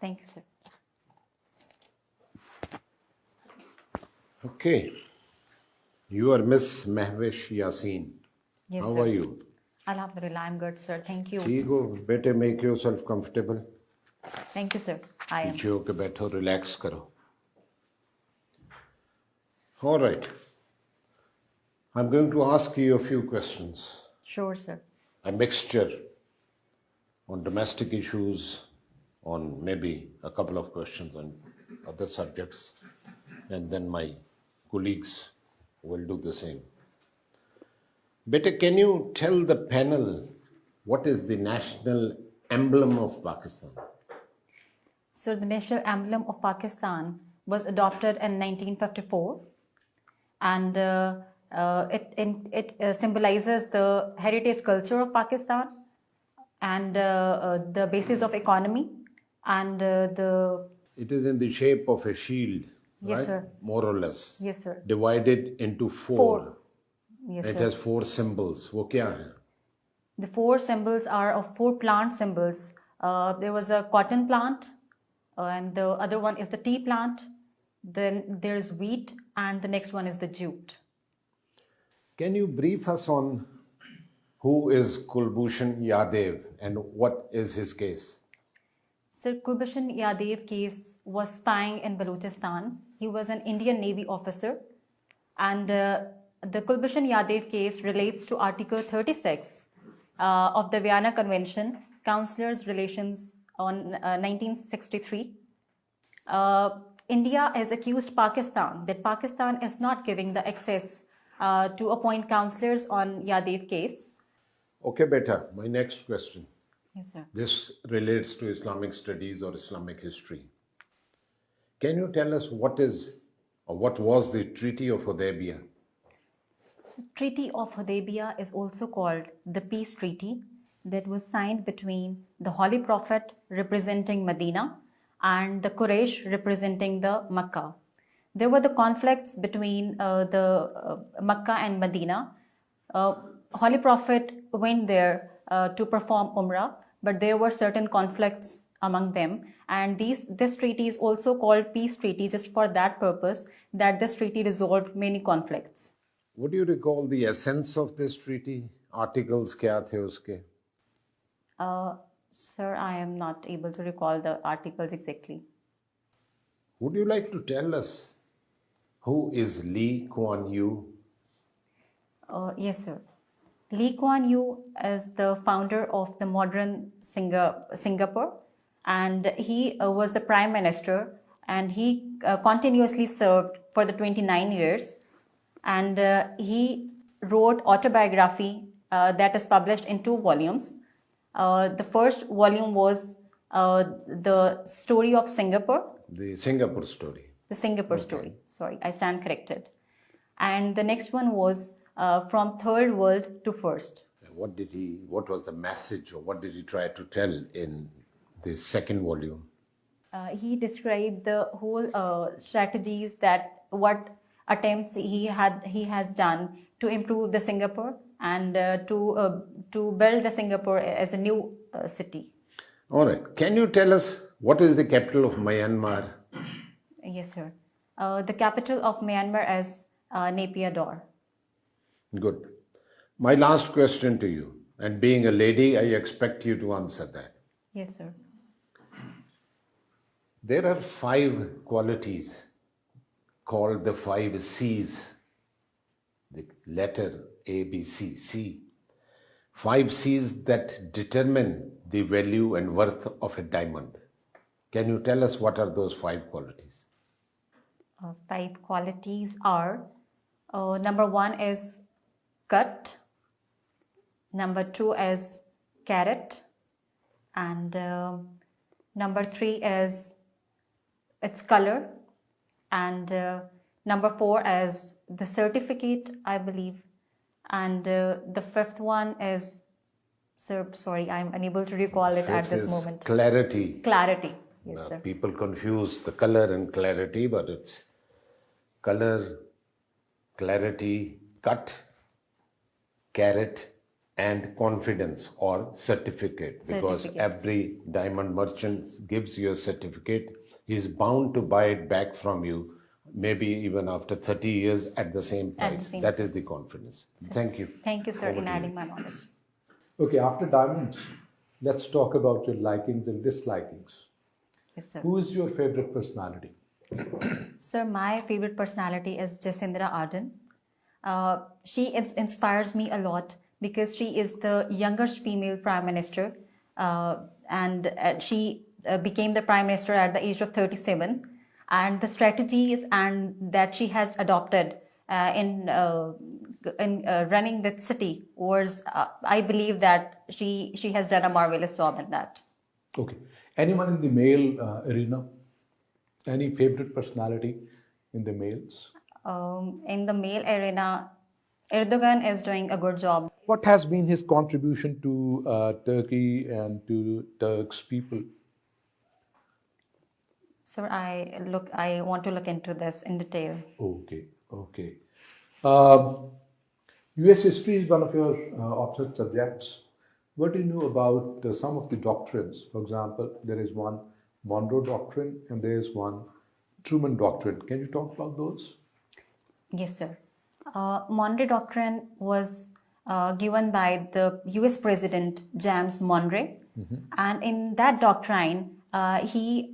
Thank you, sir. Okay. You are Miss Mehwish Yassin. Yes, How sir. are you? Alhamdulillah, I'm good, sir. Thank you. ठीक हो बेटे, make yourself comfortable. Thank you, sir. I am. पीछे होके बैठो, relax करो. All right. I'm going to ask you a few questions. Sure, sir. A mixture on domestic issues, on maybe a couple of questions on other subjects, and then my colleagues will do the same. Beta, can you tell the panel what is the national emblem of Pakistan? So the national emblem of Pakistan was adopted in 1954, and it symbolizes the heritage culture of Pakistan and the basis of economy and the. It is in the shape of a shield, Yes, right? sir. More or less. Yes, sir. Divided into four. Four. Yes, It sir. has four symbols. वो क्या है? The four symbols are of four plant symbols. There was a cotton plant, and the other one is the tea plant. Then there is wheat, and the next one is the jute. Can you brief us on who is Kulbhushan Yadav and what is his case? Sir, Kulbhushan Yadav case was spying in Balochistan. He was an Indian Navy officer, and the Kulbhushan Yadav case relates to Article 36 of the Vienna Convention, Counselors' Relations on 1963. India has accused Pakistan that Pakistan is not giving the access to appoint counselors on Yadav case. Okay, beta, my next question. Yes, sir. This relates to Islamic studies or Islamic history. Can you tell us what is or what was the Treaty of Hudaybiyah? So, Treaty of Hudaybiyah is also called the Peace Treaty that was signed between the Holy Prophet representing Medina and the Quraysh representing the Makkah. There were the conflicts between the Makkah and Medina. Holy Prophet went there to perform Umrah, but there were certain conflicts among them, and this treaty is also called Peace Treaty just for that purpose, that this treaty resolved many conflicts. Would you recall the essence of this treaty? Articles क्या थे उसके? Sir, I am not able to recall the articles exactly. Would you like to tell us who is Lee Kuan Yew? Yes, sir. Lee Kuan Yew is the founder of the modern Singapore, and he was the prime minister, and he continuously served for the 29 years, and he wrote autobiography that is published in 2 volumes. The first volume was the story of Singapore. The Singapore story. The Singapore story. Sorry, I stand corrected. And the next one was from third world to first. What was the message or what did he try to tell in the second volume? He described the whole strategies that what attempts he has done to improve the Singapore and to build the Singapore as a new city. All right. Can you tell us what is the capital of Myanmar? Yes, sir. The capital of Myanmar is Naypyidaw. Good. My last question to you, and being a lady, I expect you to answer that. Yes, sir. There are 5 qualities called the 5 C's. The letter A, B, C, C. 5 C's that determine the value and worth of a diamond. Can you tell us what are those 5 qualities? 5 qualities are, number 1 is cut, number 2 is carat, and number 3 is its color, and number 4 is the certificate, I believe, and the 5th one is, sir, sorry, I'm unable to recall it at 5th this is moment. clarity. Clarity. Yes, sir. People confuse the color and clarity, but it's color, clarity, cut, carat, and confidence or certificate, because Certificate. every diamond merchant gives you a certificate. He's bound to buy it back from you, maybe even after 30 years at the same At the price. same That is the confidence. Thank you. Thank you, sir, Over in to you. adding my knowledge. Okay, after diamonds, let's talk about your likings and dislikings. Yes, sir. Who is your favorite personality? Sir, my favorite personality is Jacinda Ardern. She inspires me a lot because she is the youngest female prime minister, and she became the prime minister at the age of 37. And the strategies and that she has adopted in running the city was, I believe that she has done a marvelous job in that. Okay, anyone in the male arena? Any favorite personality in the males? In the male arena, Erdogan is doing a good job. What has been his contribution to Turkey and to Turks people? Sir, I want to look into this in detail. Okay, okay. US history is one of your optional subjects. What do you know about some of the doctrines? For example, there is one Monroe Doctrine and there is one Truman Doctrine. Can you talk about those? Yes, sir. Monroe Doctrine was given by the US President James Monroe, and in that doctrine, he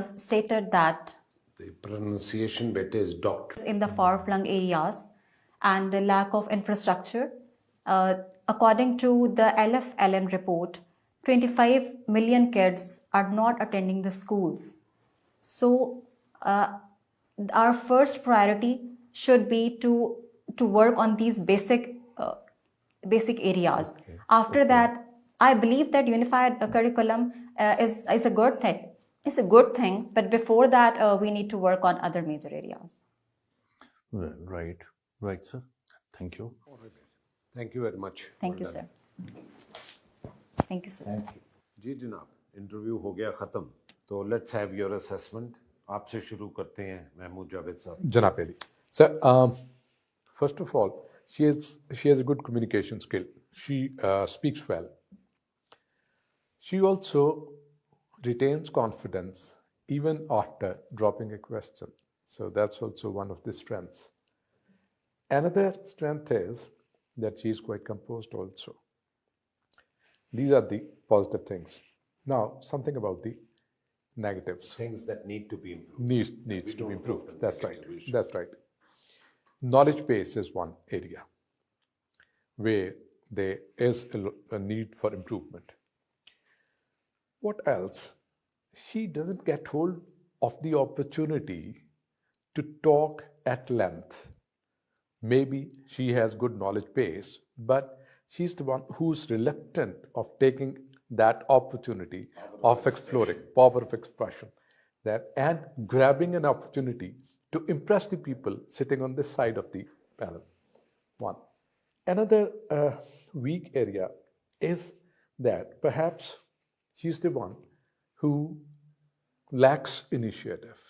stated that The pronunciation beta is doctor. in the far-flung areas and the lack of infrastructure. According to the LF-LM report, 25 million kids are not attending the schools. So our first priority should be to work on these basic areas. After that, I believe that unified curriculum is a good thing. It's a good thing, but before that, we need to work on other major areas. Well, right, sir. Thank you. Thank you very much. Thank you, Well done. sir. Thank you, sir. Thank you. जी जनाब, interview हो गया ख़त्म. तो let's have your assessment. आपसे शुरू करते हैं महमूद जावेद साहब. Janab Ali. Sir, first of all, she has a good communication skill. She speaks well. She also retains confidence even after dropping a question. So that's also one of the strengths. Another strength is that she is quite composed also. These are the positive things. Now, something about the negatives. Things that need to be improved. Needs to be improved. on That's right. negative issues. That's right. Knowledge base is one area where there is a need for improvement. What else? She doesn't get hold of the opportunity to talk at length. Maybe she has good knowledge base, but she's the one who's reluctant of taking that opportunity of exploring, power of expression, and grabbing an opportunity to impress the people sitting on this side of the panel. One. Another weak area is that perhaps she's the one who lacks initiative.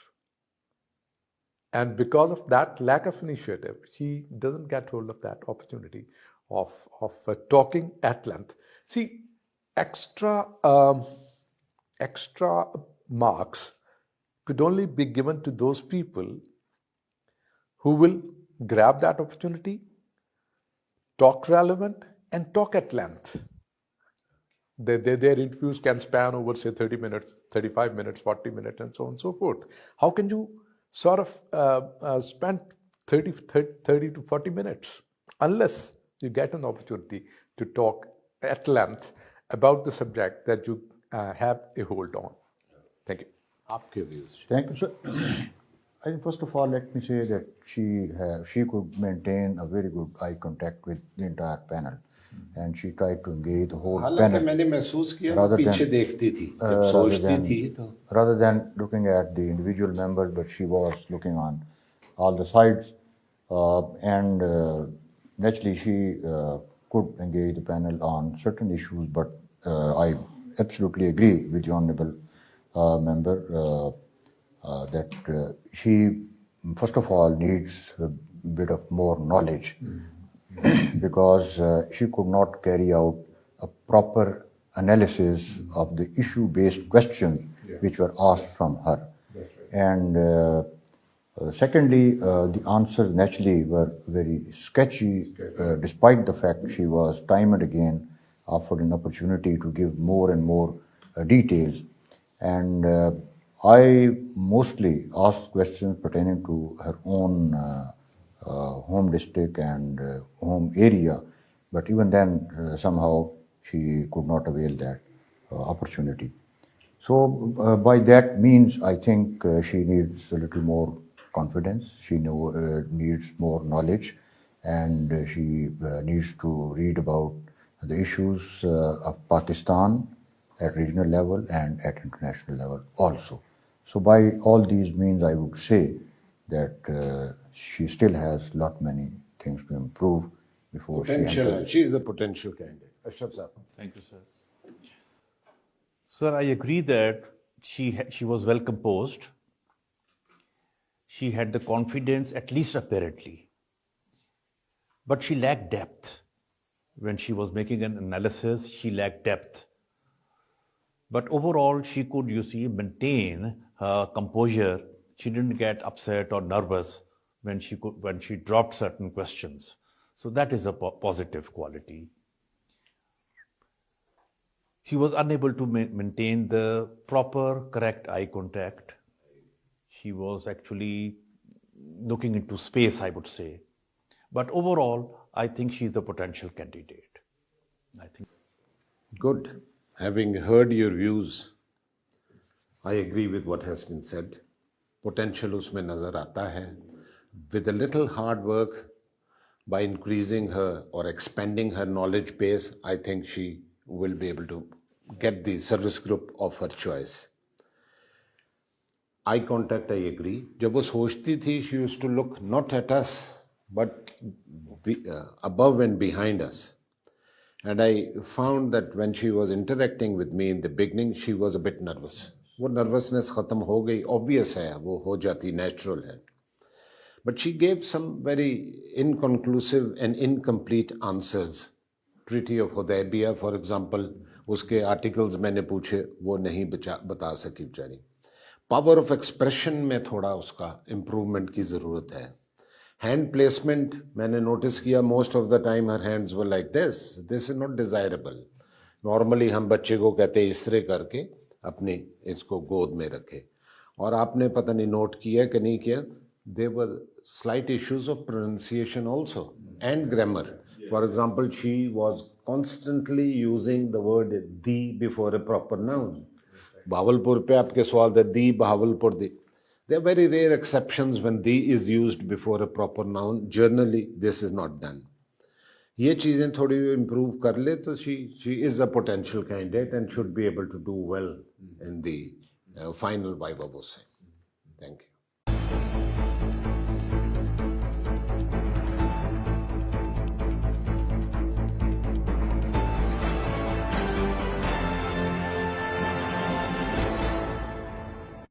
And because of that lack of initiative, she doesn't get hold of that opportunity of talking at length. See, extra marks could only be given to those people who will grab that opportunity, talk relevant, and talk at length. Their interviews can span over, say, 30 minutes, 35 minutes, 40 minutes, and so on and so forth. How can you sort of spend 30 to 40 minutes unless you get an opportunity to talk at length about the subject that you have a hold on? Thank you. आपके views. Thank you, sir. I think first of all, let me say that she could maintain a very good eye contact with the entire panel, and she tried to engage the whole हालांकि panel मैंने महसूस किया वो rather पीछे than- देखती थी जब सोचती थी तो rather than looking at the individual members, but she was looking on all the sides, and naturally she could engage the panel on certain issues. But I absolutely agree with the honourable member that she, first of all, needs a bit of more knowledge because she could not carry out a proper analysis of the issue-based questions which were asked from her. And secondly, the answers naturally were very sketchy, despite the fact she was time and again offered an opportunity to give more and more details. And I mostly asked questions pertaining to her own home district and home area, but even then, somehow she could not avail that opportunity. So, by that means, I think she needs a little more confidence, she needs more knowledge, and she needs to read about the issues of Pakistan at regional level and at international level also. So, by all these means, I would say that she still has lot many things to improve before she Potential. enters. She is a potential candidate. Ashraf Saab. Thank you, sir. Sir, I agree that she was well composed. She had the confidence, at least apparently. But she lacked depth. When she was making an analysis, she lacked depth. But overall, she could, maintain her composure. She didn't get upset or nervous when she dropped certain questions. So that is a positive quality. She was unable to maintain the proper, correct eye contact. She was actually looking into space, I would say. But overall, I think she's a potential candidate. I think. Good. Having heard your views, I agree with what has been said. Potential उसमें नजर आता है. With a little hard work, by increasing her or expanding her knowledge base, I think she will be able to get the service group of her choice. Eye contact, I agree. जब वो सोचती थी, she used to look not at us, but above and behind us. And I found that when she was interacting with me in the beginning, she was a bit nervous. वो nervousness खत्म हो गई, obvious है, वो हो जाती, natural है. But she gave some very inconclusive and incomplete answers. Treaty of Hudaybiyah, for example, उसके articles मैंने पूछे, वो नहीं बता सकी बेचारी. Power of expression में थोड़ा उसका improvement की ज़रूरत है. Hand placement, मैंने notice किया, most of the time her hands were like this. This is not desirable. Normally हम बच्चे को कहते हैं इस तरह करके अपने इसको गोद में रखे. और आपने पता नहीं note किया कि नहीं किया, there were slight issues of pronunciation also and grammar. For example, she was constantly using the word the before a proper noun. Bahawalpur पे आपके सवाल थे, the Bahawalpur the. There are very rare exceptions when the is used before a proper noun. Generally, this is not done. ये चीजें थोड़ी improve कर ले तो she is a potential candidate and should be able to do well in the final viva voce. Thank you.